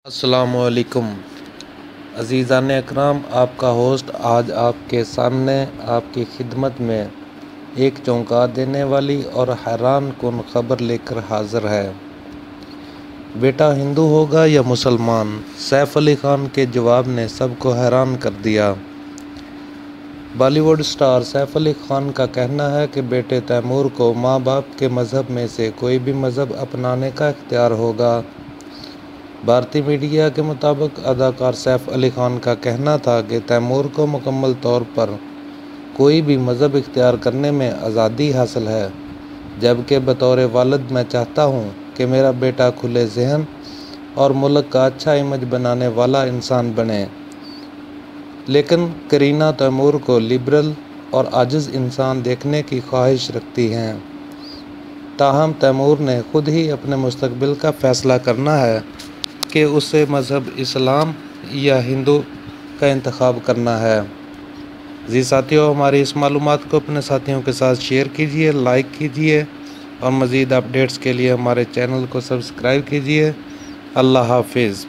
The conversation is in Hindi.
अस्सलामुअलैकुम अज़ीज़ान अकराम, आपका होस्ट आज आपके सामने आपकी खिदमत में एक चौंका देने वाली और हैरान कुन खबर लेकर हाज़िर है। बेटा हिंदू होगा या मुसलमान? सैफ अली खान के जवाब ने सबको हैरान कर दिया। बॉलीवुड स्टार सैफ अली खान का कहना है कि बेटे तैमूर को माँ बाप के मज़हब में से कोई भी मज़हब अपनाने का इख्तियार होगा। भारतीय मीडिया के मुताबिक अदाकार सैफ अली खान का कहना था कि तैमूर को मुकम्मल तौर पर कोई भी मज़हब इख्तियार करने में आज़ादी हासिल है, जबकि बतौर वालिद मैं चाहता हूँ कि मेरा बेटा खुले ज़हन और मुल्क का अच्छा इमेज बनाने वाला इंसान बने। लेकिन करीना तैमूर को लिबरल और आजिज़ इंसान देखने की ख्वाहिश रखती हैं। ताहम तैमूर ने खुद ही अपने मुस्तकबिल का फ़ैसला करना है कि उसे मज़हब इस्लाम या हिंदू का इंतखाब करना है। जी साथियों, हमारी इस मालूमात को अपने साथियों के साथ शेयर कीजिए, लाइक कीजिए और मज़ीद अपडेट्स के लिए हमारे चैनल को सब्सक्राइब कीजिए। अल्लाह हाफिज़।